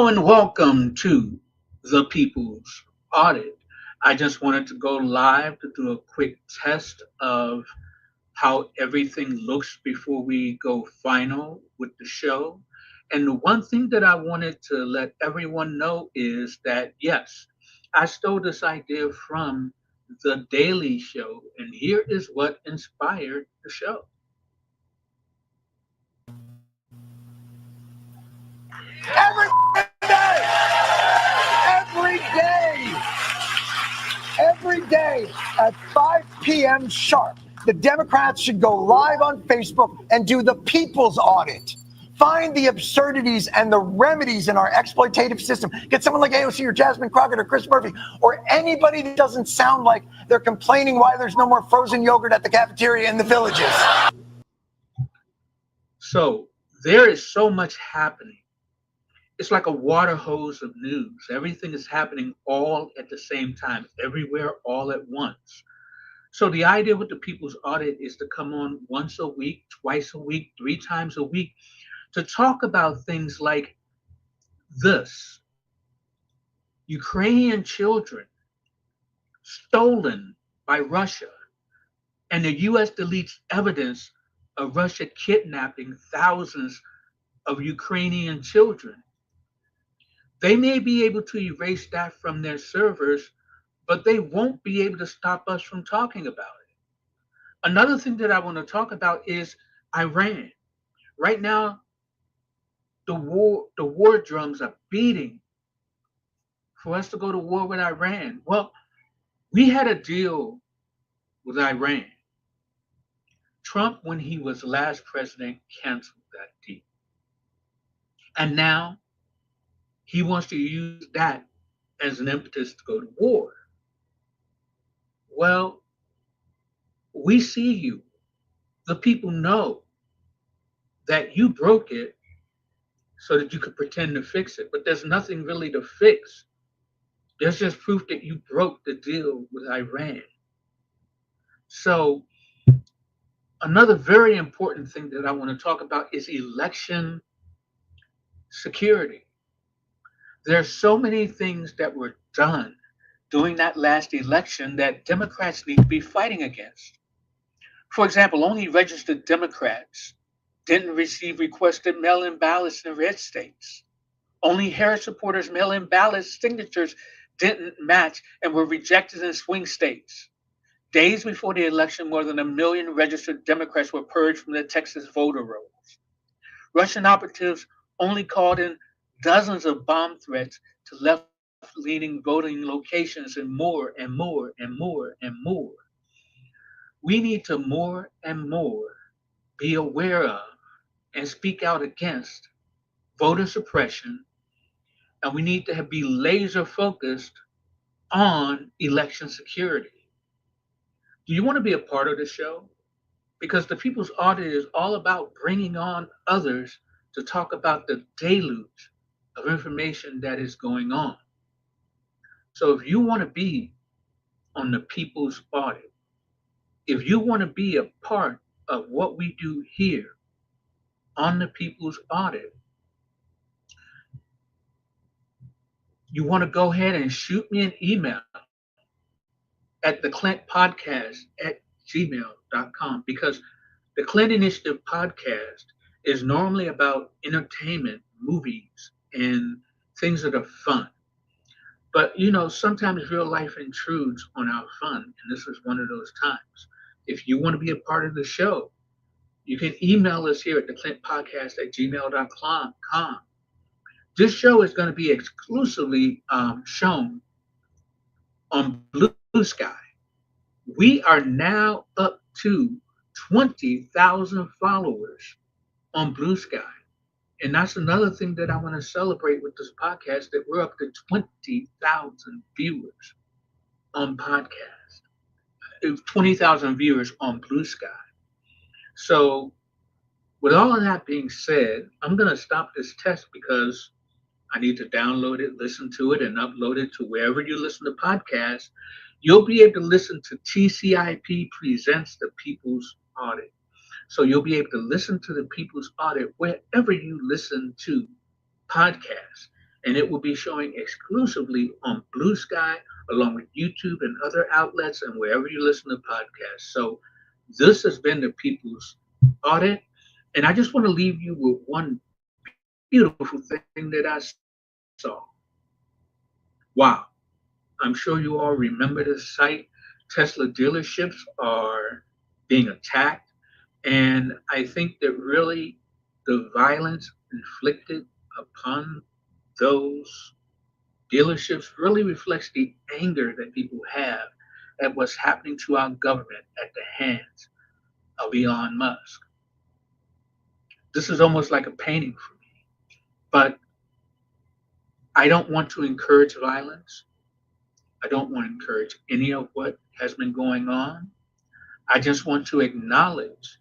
Hello and welcome to the People's Audit. I just wanted to go live to do a quick test of how everything looks before we go final with the show. And the one thing that I wanted to let everyone know is that, yes, I stole this idea from The Daily Show, and here is what inspired the show. Every day, every day at 5 p.m. sharp, the Democrats should go live on Facebook and do the people's audit. Find the absurdities and the remedies in our exploitative system. Get someone like AOC or Jasmine Crockett or Chris Murphy or anybody that doesn't sound like they're complaining why there's no more frozen yogurt at the cafeteria in the villages. So there is so much happening. It's like a water hose of news. Everything is happening all at the same time, everywhere, all at once. So the idea with the People's Audit is to come on once a week, twice a week, three times a week to talk about things like this: Ukrainian children stolen by Russia, and the US deletes evidence of Russia kidnapping thousands of Ukrainian children. They may be able to erase that from their servers, but they won't be able to stop us from talking about it. Another thing that I want to talk about is Iran. Right now, the war drums are beating for us to go to war with Iran. Well, we had a deal with Iran. Trump, when he was last president, canceled that deal. And now he wants to use that as an impetus to go to war. Well, we see you. The people know that you broke it so that you could pretend to fix it. But there's nothing really to fix. There's just proof that you broke the deal with Iran. So, another very important thing that I want to talk about is election security. There's so many things that were done during that last election that Democrats need to be fighting against. For example, only registered Democrats didn't receive requested mail in ballots in red states. Only Harris supporters' mail in ballot signatures didn't match and were rejected in swing states. Days before the election, more than 1 million registered Democrats were purged from the Texas voter rolls. Russian operatives only called in dozens of bomb threats to left leaning voting locations and more and more and more and more. We need to more and more be aware of and speak out against voter suppression, and we need to be laser focused on election security. Do you want to be a part of the show? Because the People's Audit is all about bringing on others to talk about the deluge of information that is going on. So if you want to be on the People's Audit, if you want to be a part of what we do here on the People's Audit, you want to go ahead and shoot me an email at theclintpodcast@gmail.com, because the Clint Initiative podcast is normally about entertainment, movies, and things that are fun. But sometimes real life intrudes on our fun, and this is one of those times. If you want to be a part of the show, you can email us here at theclintpodcast@gmail.com. This show is going to be exclusively shown on Blue Sky. We are now up to 20,000 followers on Blue Sky. And that's another thing that I want to celebrate with this podcast, that we're up to 20,000 viewers on podcast, 20,000 viewers on Blue Sky. So with all of that being said, I'm going to stop this test because I need to download it, listen to it, and upload it to wherever you listen to podcasts. You'll be able to listen to TCIP Presents the People's Audit. So you'll be able to listen to the People's Audit wherever you listen to podcasts. and it will be showing exclusively on Blue Sky, along with YouTube and other outlets and wherever you listen to podcasts. So this has been the People's Audit, and I just want to leave you with one beautiful thing that I saw. Wow. I'm sure you all remember this site. Tesla dealerships are being attacked. And I think that really the violence inflicted upon those dealerships really reflects the anger that people have at what's happening to our government at the hands of Elon Musk. This is almost like a painting for me. But I don't want to encourage violence. I don't want to encourage any of what has been going on. I just want to acknowledge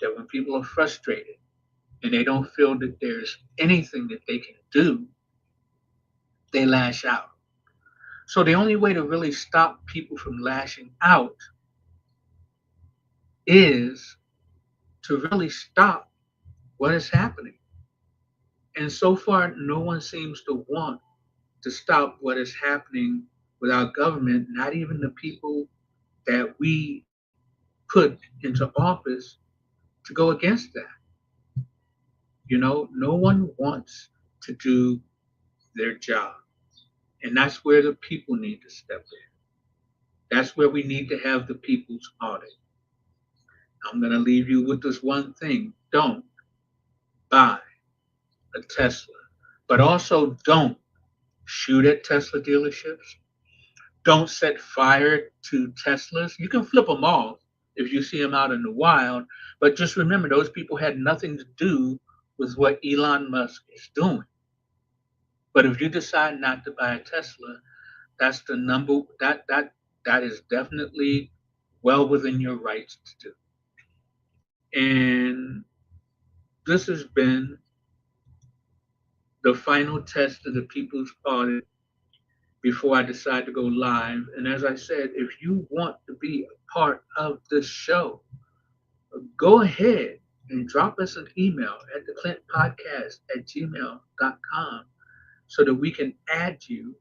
that when people are frustrated and they don't feel that there's anything that they can do, they lash out. So the only way to really stop people from lashing out is to really stop what is happening. And so far, no one seems to want to stop what is happening with our government, not even the people that we put into office to go against that. No one wants to do their job. And that's where the people need to step in. That's where we need to have the people's audit. I'm going to leave you with this one thing. Don't buy a Tesla, but also don't shoot at Tesla dealerships. Don't set fire to Teslas. You can flip them off if you see them out in the wild, but just remember those people had nothing to do with what Elon Musk is doing. But if you decide not to buy a Tesla, that's the number that is definitely well within your rights to do. And this has been the final test of the people's audit before I decide to go live. And as I said, if you want to be a part of this show, go ahead and drop us an email at theclintpodcast@gmail.com so that we can add you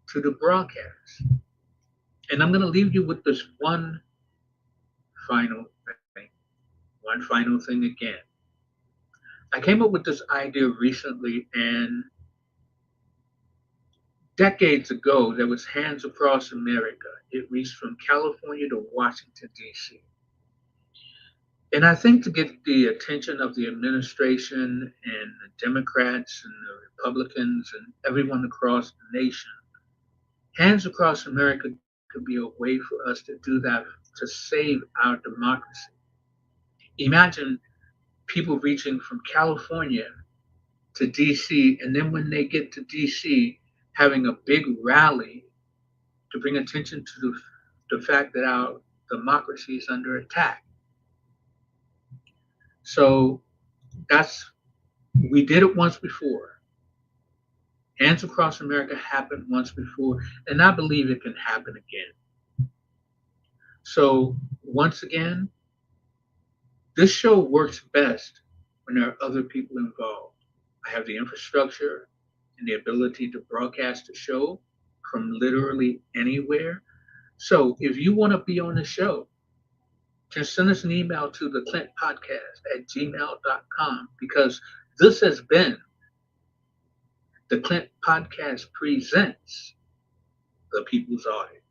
to the broadcast. And I'm going to leave you with this final thing. One final thing again. I came up with this idea recently, and decades ago, there was Hands Across America. It reached from California to Washington, D.C. And I think to get the attention of the administration and the Democrats and the Republicans and everyone across the nation, Hands Across America could be a way for us to do that to save our democracy. Imagine people reaching from California to DC, and then when they get to DC, having a big rally to bring attention to the fact that our democracy is under attack. So we did it once before. Hands Across America happened once before, and I believe it can happen again. So once again, this show works best when there are other people involved. I have the infrastructure and the ability to broadcast the show from literally anywhere. So if you want to be on the show, just send us an email to theclintpodcast@gmail.com, because this has been the Clint Podcast presents The People's Audit.